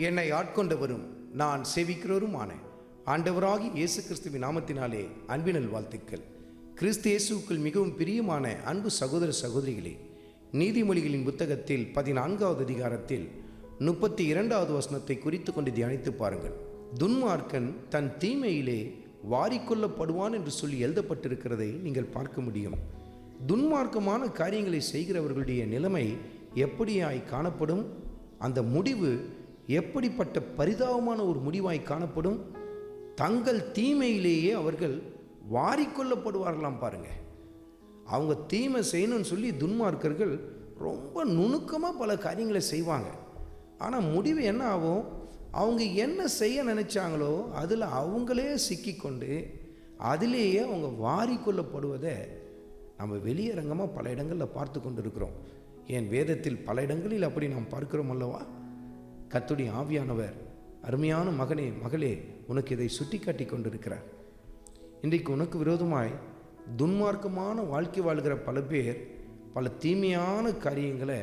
என்னை ஆட்கொண்டவரும் நான் சேவிக்கிறவருமான ஆண்டவராகி இயேசு கிறிஸ்துவின் நாமத்தினாலே அன்பினல் வாழ்த்துக்கள். கிறிஸ்து இயேசுவுக்குள் மிகவும் பிரியமான அன்பு சகோதர சகோதரிகளே, நீதிமொழிகளின் புத்தகத்தில் 14வது அதிகாரத்தில் 32வது வசனத்தை குறித்து கொண்டு தியானித்து பாருங்கள். துன்மார்க்கன் தன் தீமையிலே வாரிக்கொள்ளப்படுவான் என்று சொல்லி எழுதப்பட்டிருக்கிறதை நீங்கள் பார்க்க முடியும். துன்மார்க்கமான காரியங்களை செய்கிறவர்களுடைய நிலைமை எப்படியாய் காணப்படும்? அந்த முடிவு எப்படிப்பட்ட பரிதாபமான ஒரு முடிவாய் காணப்படும்? தங்கள் தீமையிலேயே அவர்கள் வாரிக்கொள்ளப்படுவார்களாம். பாருங்க, அவங்க தீமை செய்யணும்னு சொல்லி துன்மார்க்கர்கள் ரொம்ப நுணுக்கமாக பல காரியங்களை செய்வாங்க. ஆனால் முடிவு என்ன ஆகும்? அவங்க என்ன செய்ய நினைச்சாங்களோ அதில் அவங்களே சிக்கிக்கொண்டு அதிலேயே அவங்க வாரிக்கொள்ளப்படுவதை நம்ம வெளியரங்கமாக பல இடங்களில் பார்த்து கொண்டு இருக்கிறோம். என் வேதத்தில் பல இடங்களில் அப்படி நாம் பார்க்கிறோம் அல்லவா? கர்த்தருடைய ஆவியானவர் அருமையான மகனே மகளே உனக்கு இதை சுட்டி காட்டி கொண்டிருக்கிறார். இன்றைக்கு உனக்கு விரோதமாய் துன்மார்க்கமான வாழ்க்கை வாழ்கிற பல பேர் பல தீமையான காரியங்களை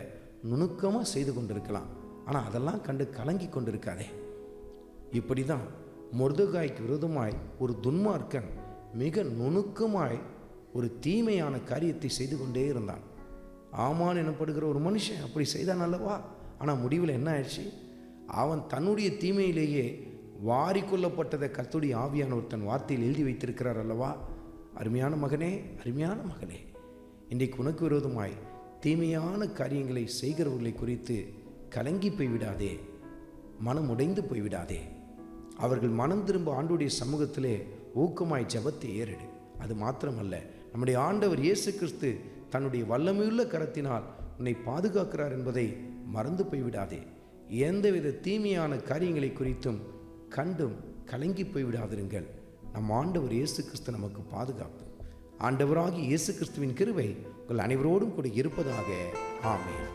நுணுக்கமாக செய்து கொண்டிருக்கலாம். ஆனால் அதெல்லாம் கண்டு கலங்கி கொண்டிருக்காதே. இப்படி தான் மொர்தெகாய்க்கு விரோதமாய் ஒரு துன்மார்க்கன் மிக நுணுக்கமாய் ஒரு தீமையான காரியத்தை செய்து கொண்டே இருந்தான். ஆமான் எனப்படுகிற ஒரு மனுஷன் அப்படி செய்தான் அல்லவா? ஆனால் முடிவில் என்ன ஆயிடுச்சு? அவன் தன்னுடைய தீமையிலேயே வாரிக்கொள்ளப்பட்டதை கர்த்தருடைய ஆவியானவர் தன் வார்த்தையில் எழுதி வைத்திருக்கிறார் அல்லவா? அருமையான மகனே, அருமையான மகளே, இன்றைக்கு உனக்கு விரோதமாய் தீமையான காரியங்களை செய்கிறவர்களை குறித்து கலங்கி போய்விடாதே, மனம் உடைந்து போய்விடாதே. அவர்கள் மனம் திரும்ப ஆண்டவருடைய சமூகத்திலே ஊக்கமாய் ஜெபத்தை ஏறெடு. அது மாத்திரமல்ல, நம்முடைய ஆண்டவர் இயேசு கிறிஸ்து தன்னுடைய வல்லமையுள்ள கரத்தினால் உன்னை பாதுகாக்கிறார் என்பதை மறந்து போய்விடாதே. எந்தவித தீமையான காரியங்களை குறித்தும் கண்டும் கலங்கி போய்விடாதிருங்கள். நம் ஆண்டவர் இயேசு கிறிஸ்து நமக்கு பாதுகாப்பு. ஆண்டவராகி இயேசு கிறிஸ்துவின் கிருபை உங்கள் அனைவரோடும் கூட இருப்பதாக. ஆமென்.